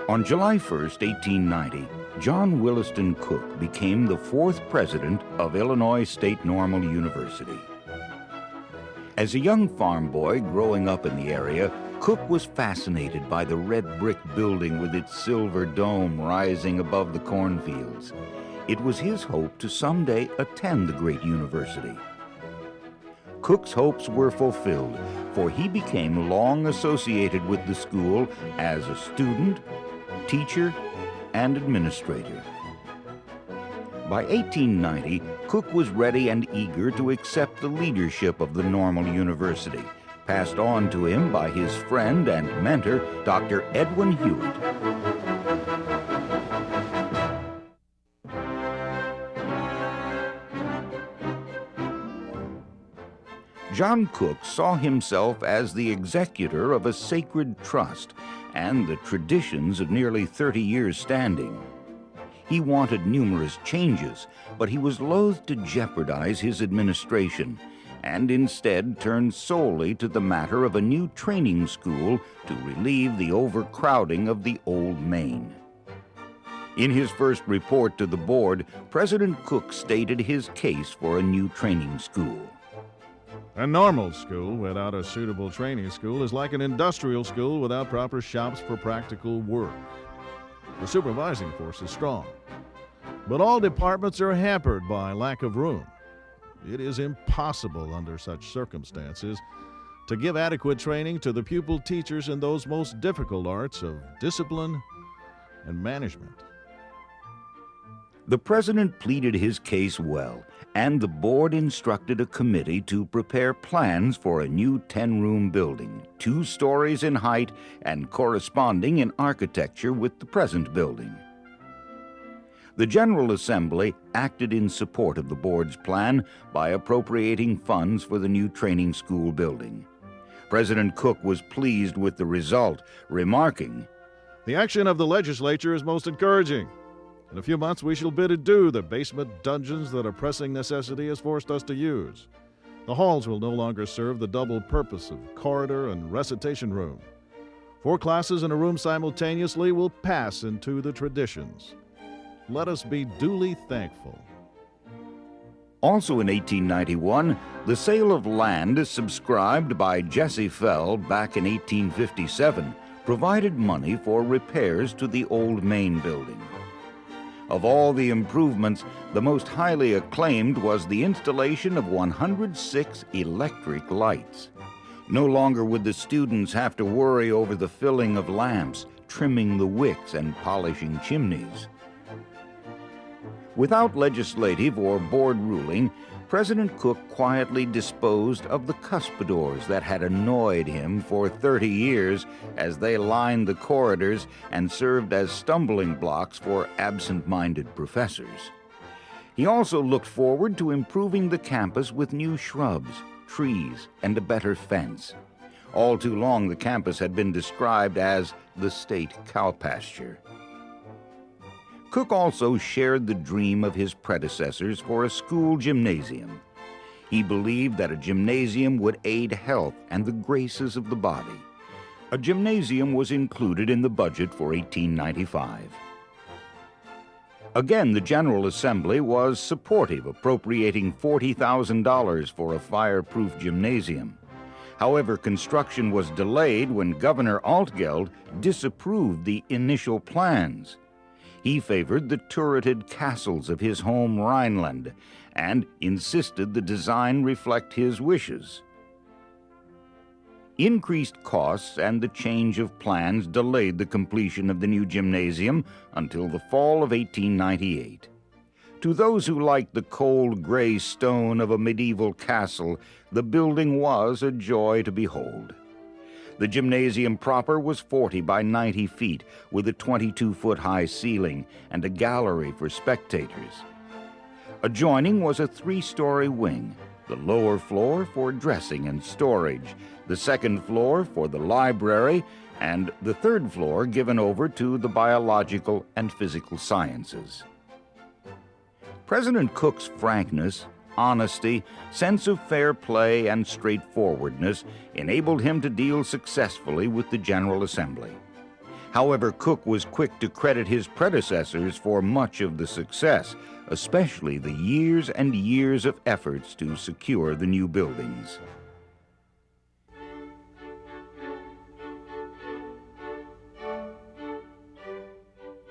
On July 1st, 1890, John Williston Cook became the fourth president of Illinois State Normal University. As a young farm boy growing up in the area, Cook was fascinated by the red brick building with its silver dome rising above the cornfields. It was his hope to someday attend the great university. Cook's hopes were fulfilled, for he became long associated with the school as a student, teacher, and administrator. By 1890, Cook was ready and eager to accept the leadership of the Normal University, passed on to him by his friend and mentor, Dr. Edwin Hewitt. John Cook saw himself as the executor of a sacred trust and the traditions of nearly 30 years' standing. He wanted numerous changes, but he was loath to jeopardize his administration, and instead turned solely to the matter of a new training school to relieve the overcrowding of the old Main. In his first report to the board, President Cook stated his case for a new training school. A normal school without a suitable training school is like an industrial school without proper shops for practical work. The supervising force is strong, but all departments are hampered by lack of room. It is impossible under such circumstances to give adequate training to the pupil teachers in those most difficult arts of discipline and management. The president pleaded his case well, and the board instructed a committee to prepare plans for a new 10-room building, 2 stories in height and corresponding in architecture with the present building. The General Assembly acted in support of the board's plan by appropriating funds for the new training school building. President Cook was pleased with the result, remarking, "The action of the legislature is most encouraging. In a few months, we shall bid adieu the basement dungeons that a pressing necessity has forced us to use. The halls will no longer serve the double purpose of corridor and recitation room. 4 classes in a room simultaneously will pass into the traditions. Let us be duly thankful." Also in 1891, the sale of land subscribed by Jesse Fell back in 1857 provided money for repairs to the old Main building. Of all the improvements, the most highly acclaimed was the installation of 106 electric lights. No longer would the students have to worry over the filling of lamps, trimming the wicks, and polishing chimneys. Without legislative or board ruling, President Cook quietly disposed of the cuspidors that had annoyed him for 30 years as they lined the corridors and served as stumbling blocks for absent-minded professors. He also looked forward to improving the campus with new shrubs, trees, and a better fence. All too long, the campus had been described as the state cow pasture. Cook also shared the dream of his predecessors for a school gymnasium. He believed that a gymnasium would aid health and the graces of the body. A gymnasium was included in the budget for 1895. Again, the General Assembly was supportive, appropriating $40,000 for a fireproof gymnasium. However, construction was delayed when Governor Altgeld disapproved the initial plans. He favored the turreted castles of his home Rhineland and insisted the design reflect his wishes. Increased costs and the change of plans delayed the completion of the new gymnasium until the fall of 1898. To those who liked the cold gray stone of a medieval castle, the building was a joy to behold. The gymnasium proper was 40 by 90 feet with a 22-foot-high ceiling and a gallery for spectators. Adjoining was a 3-story wing, the lower floor for dressing and storage, the second floor for the library, and the third floor given over to the biological and physical sciences. President Cook's frankness, honesty, sense of fair play, and straightforwardness enabled him to deal successfully with the General Assembly. However, Cook was quick to credit his predecessors for much of the success, especially the years and years of efforts to secure the new buildings.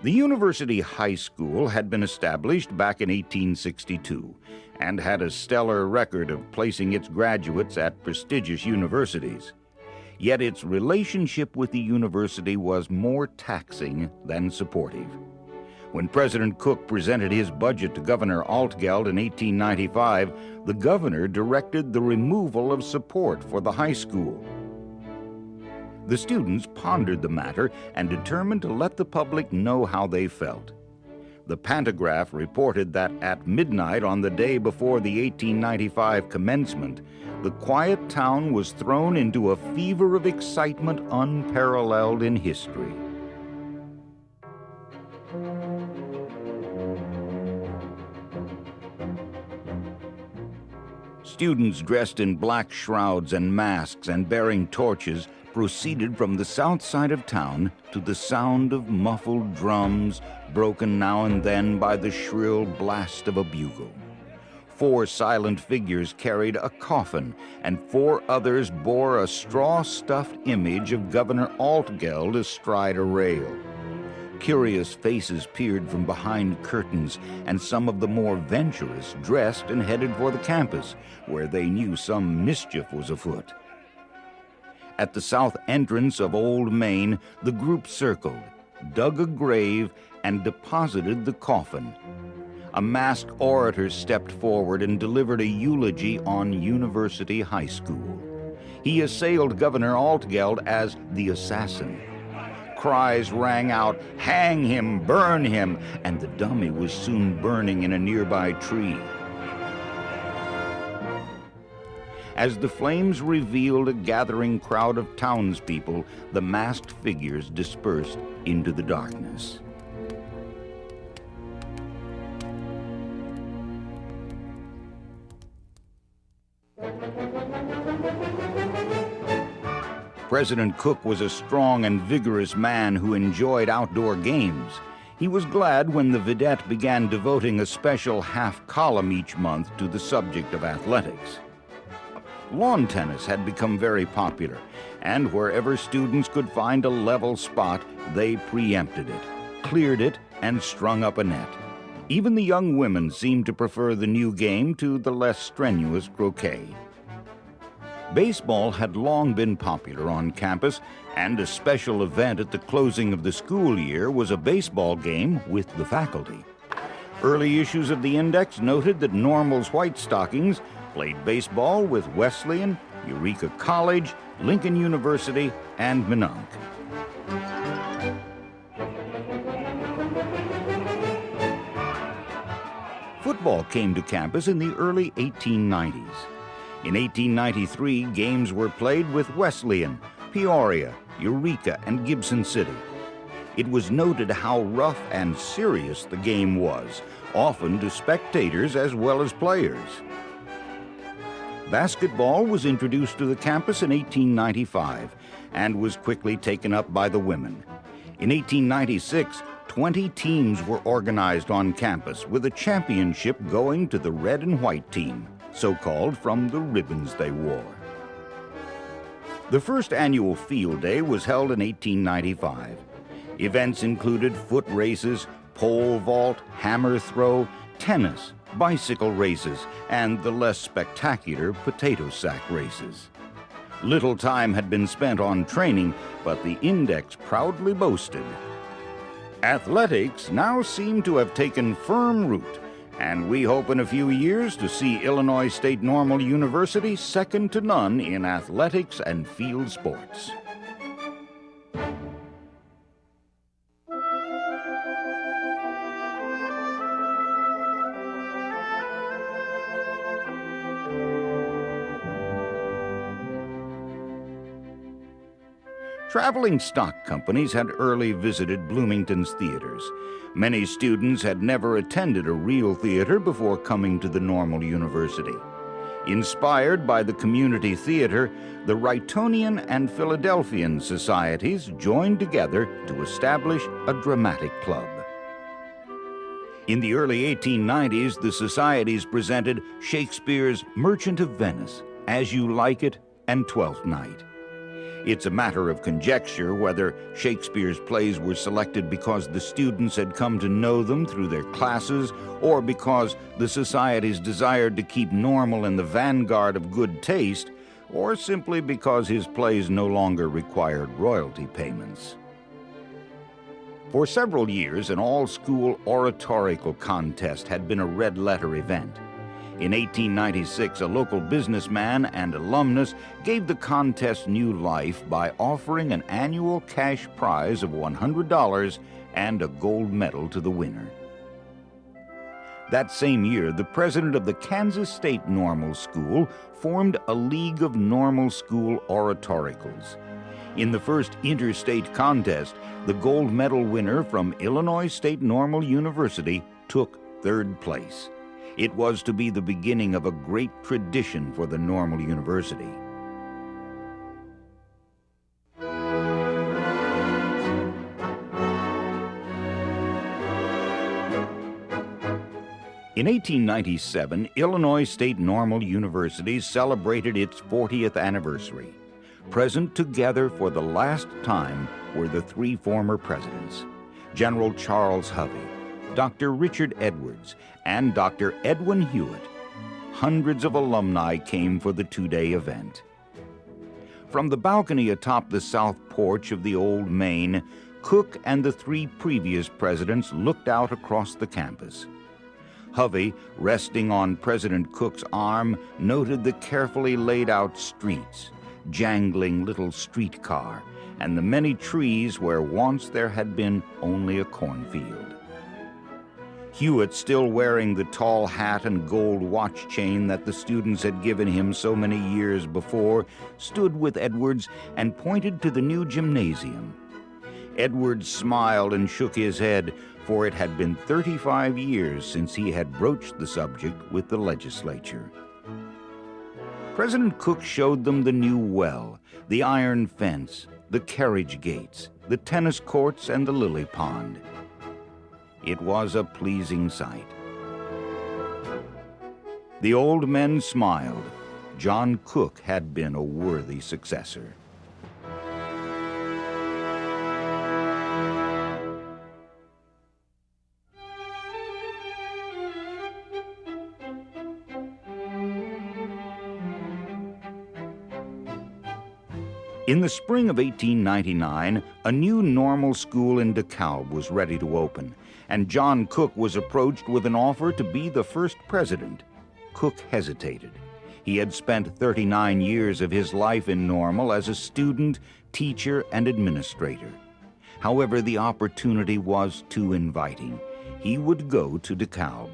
The University High School had been established back in 1862 and had a stellar record of placing its graduates at prestigious universities. Yet its relationship with the university was more taxing than supportive. When President Cook presented his budget to Governor Altgeld in 1895, the governor directed the removal of support for the high school. The students pondered the matter and determined to let the public know how they felt. The Pantagraph reported that at midnight on the day before the 1895 commencement, the quiet town was thrown into a fever of excitement unparalleled in history. Students dressed in black shrouds and masks and bearing torches proceeded from the south side of town to the sound of muffled drums, broken now and then by the shrill blast of a bugle. 4 silent figures carried a coffin, and 4 others bore a straw-stuffed image of Governor Altgeld astride a rail. Curious faces peered from behind curtains, and some of the more venturous dressed and headed for the campus, where they knew some mischief was afoot. At the south entrance of Old Main, the group circled, dug a grave, and deposited the coffin. A masked orator stepped forward and delivered a eulogy on University High School. He assailed Governor Altgeld as the assassin. Cries rang out, "Hang him, burn him," and the dummy was soon burning in a nearby tree. As the flames revealed a gathering crowd of townspeople, the masked figures dispersed into the darkness. President Cook was a strong and vigorous man who enjoyed outdoor games. He was glad when the Vidette began devoting a special half column each month to the subject of athletics. Lawn tennis had become very popular, and wherever students could find a level spot, they preempted it, cleared it, and strung up a net. Even the young women seemed to prefer the new game to the less strenuous croquet. Baseball had long been popular on campus, and a special event at the closing of the school year was a baseball game with the faculty. Early issues of the Index noted that Normal's White Stockings played baseball with Wesleyan, Eureka College, Lincoln University, and Minonk. Football came to campus in the early 1890s. In 1893, games were played with Wesleyan, Peoria, Eureka, and Gibson City. It was noted how rough and serious the game was, often to spectators as well as players. Basketball was introduced to the campus in 1895 and was quickly taken up by the women. In 1896, 20 teams were organized on campus, with a championship going to the red and white team, so-called from the ribbons they wore. The first annual field day was held in 1895. Events included foot races, pole vault, hammer throw, tennis, bicycle races, and the less spectacular potato sack races. Little time had been spent on training, but the Index proudly boasted, "Athletics now seem to have taken firm root, and we hope in a few years to see Illinois State Normal University second to none in athletics and field sports." Traveling stock companies had early visited Bloomington's theaters. Many students had never attended a real theater before coming to the Normal University. Inspired by the community theater, the Wrightonian and Philadelphian societies joined together to establish a dramatic club. In the early 1890s, the societies presented Shakespeare's Merchant of Venice, As You Like It, and Twelfth Night. It's a matter of conjecture whether Shakespeare's plays were selected because the students had come to know them through their classes, or because the societies desired to keep Normal in the vanguard of good taste, or simply because his plays no longer required royalty payments. For several years, an all-school oratorical contest had been a red-letter event. In 1896, a local businessman and alumnus gave the contest new life by offering an annual cash prize of $100 and a gold medal to the winner. That same year, the president of the Kansas State Normal School formed a League of Normal School Oratoricals. In the first interstate contest, the gold medal winner from Illinois State Normal University took third place. It was to be the beginning of a great tradition for the Normal University. In 1897, Illinois State Normal University celebrated its 40th anniversary. Present together for the last time were the three former presidents, General Charles Hovey, Dr. Richard Edwards, and Dr. Edwin Hewitt. Hundreds of alumni came for the two-day event. From the balcony atop the south porch of the old Main, Cook and the three previous presidents looked out across the campus. Hovey, resting on President Cook's arm, noted the carefully laid-out streets, jangling little streetcar, and the many trees where once there had been only a cornfield. Hewitt, still wearing the tall hat and gold watch chain that the students had given him so many years before, stood with Edwards and pointed to the new gymnasium. Edwards smiled and shook his head, for it had been 35 years since he had broached the subject with the legislature. President Cook showed them the new well, the iron fence, the carriage gates, the tennis courts, and the lily pond. It was a pleasing sight. The old men smiled. John Cook had been a worthy successor. In the spring of 1899, a new normal school in DeKalb was ready to open, and John Cook was approached with an offer to be the first president. Cook hesitated. He had spent 39 years of his life in Normal as a student, teacher, and administrator. However, the opportunity was too inviting. He would go to DeKalb.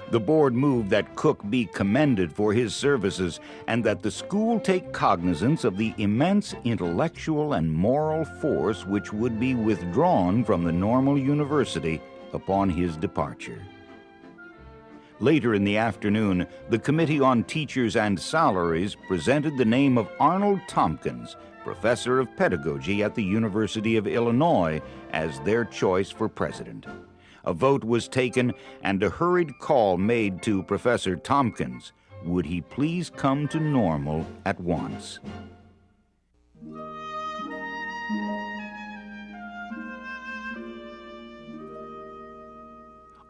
The board moved that Cook be commended for his services and that the school take cognizance of the immense intellectual and moral force which would be withdrawn from the Normal University upon his departure. Later in the afternoon, the Committee on Teachers and Salaries presented the name of Arnold Tompkins, professor of pedagogy at the University of Illinois, as their choice for president. A vote was taken and a hurried call made to Professor Tompkins. Would he please come to Normal at once?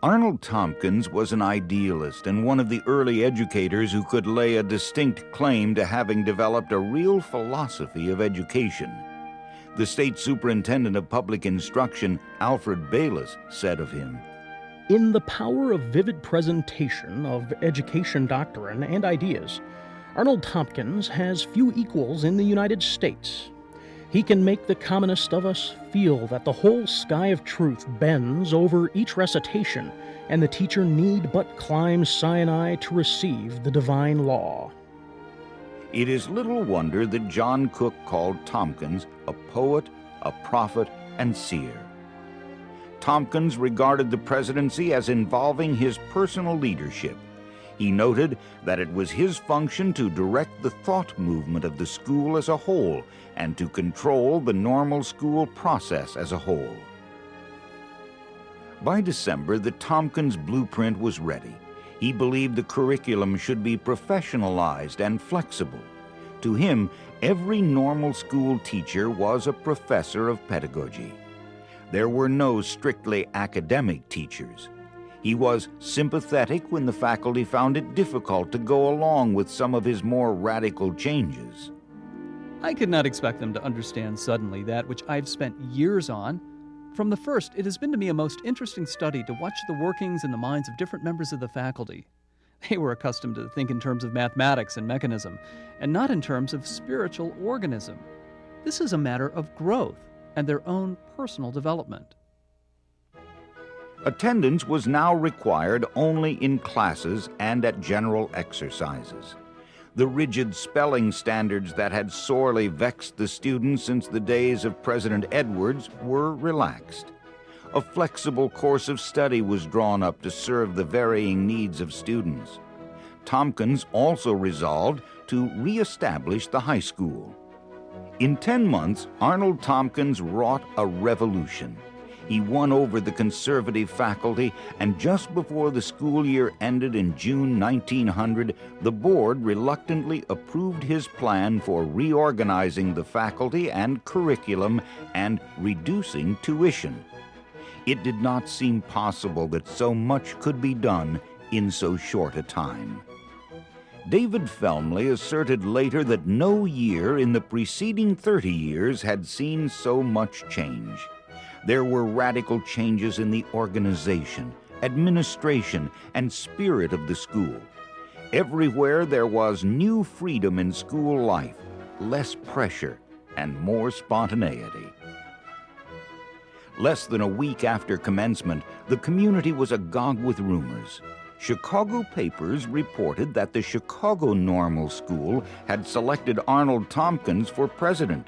Arnold Tompkins was an idealist and one of the early educators who could lay a distinct claim to having developed a real philosophy of education. The state superintendent of public instruction, Alfred Bayless, said of him, "In the power of vivid presentation of education doctrine and ideas, Arnold Tompkins has few equals in the United States. He can make the commonest of us feel that the whole sky of truth bends over each recitation, and the teacher need but climb Sinai to receive the divine law." It is little wonder that John Cook called Tompkins a poet, a prophet, and seer. Tompkins regarded the presidency as involving his personal leadership. He noted that it was his function to direct the thought movement of the school as a whole and to control the normal school process as a whole. By December, the Tompkins blueprint was ready. He believed the curriculum should be professionalized and flexible. To him, every normal school teacher was a professor of pedagogy. There were no strictly academic teachers. He was sympathetic when the faculty found it difficult to go along with some of his more radical changes. I could not expect them to understand suddenly that which I've spent years on. From the first, it has been to me a most interesting study to watch the workings in the minds of different members of the faculty. They were accustomed to think in terms of mathematics and mechanism, and not in terms of spiritual organism. This is a matter of growth and their own personal development. Attendance was now required only in classes and at general exercises. The rigid spelling standards that had sorely vexed the students since the days of President Edwards were relaxed. A flexible course of study was drawn up to serve the varying needs of students. Tompkins also resolved to reestablish the high school. In 10 months, Arnold Tompkins wrought a revolution. He won over the conservative faculty, and just before the school year ended in June 1900, the board reluctantly approved his plan for reorganizing the faculty and curriculum and reducing tuition. It did not seem possible that so much could be done in so short a time. David Felmley asserted later that no year in the preceding 30 years had seen so much change. There were radical changes in the organization, administration, and spirit of the school. Everywhere there was new freedom in school life, less pressure, and more spontaneity. Less than a week after commencement, the community was agog with rumors. Chicago papers reported that the Chicago Normal School had selected Arnold Tompkins for president.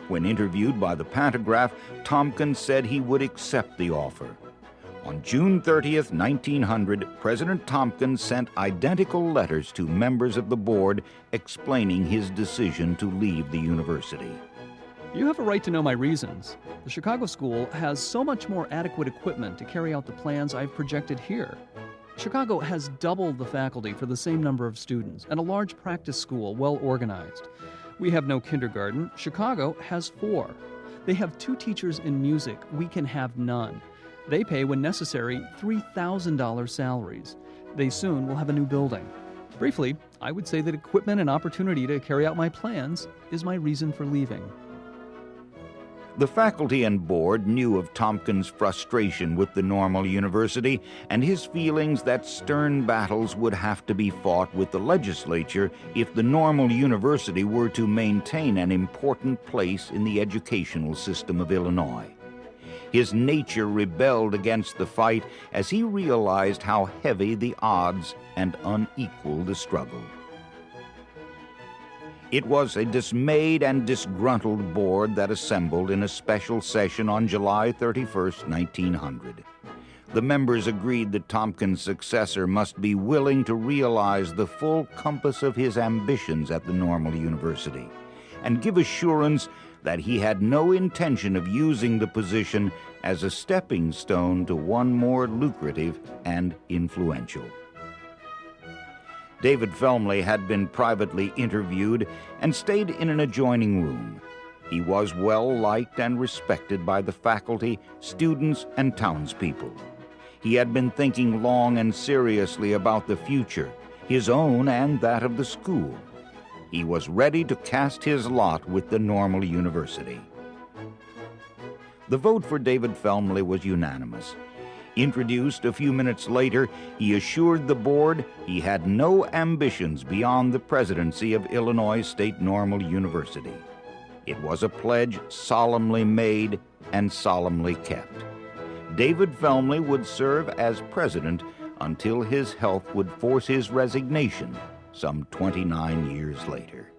When interviewed by the Pantograph, Tompkins said he would accept the offer. On June 30th, 1900, President Tompkins sent identical letters to members of the board explaining his decision to leave the university. You have a right to know my reasons. The Chicago School has so much more adequate equipment to carry out the plans I've projected here. Chicago has doubled the faculty for the same number of students and a large practice school well organized. We have no kindergarten. Chicago has 4. They have 2 teachers in music. We can have none. They pay, when necessary, $3,000 salaries. They soon will have a new building. Briefly, I would say that equipment and opportunity to carry out my plans is my reason for leaving. The faculty and board knew of Tompkins' frustration with the Normal University and his feelings that stern battles would have to be fought with the legislature if the Normal University were to maintain an important place in the educational system of Illinois. His nature rebelled against the fight as he realized how heavy the odds and unequal the struggle. It was a dismayed and disgruntled board that assembled in a special session on July 31st, 1900. The members agreed that Tompkins' successor must be willing to realize the full compass of his ambitions at the Normal University and give assurance that he had no intention of using the position as a stepping stone to one more lucrative and influential. David Felmley had been privately interviewed and stayed in an adjoining room. He was well liked and respected by the faculty, students, and townspeople. He had been thinking long and seriously about the future, his own and that of the school. He was ready to cast his lot with the Normal University. The vote for David Felmley was unanimous. Introduced a few minutes later, he assured the board he had no ambitions beyond the presidency of Illinois State Normal University. It was a pledge solemnly made and solemnly kept. David Felmley would serve as president until his health would force his resignation some 29 years later.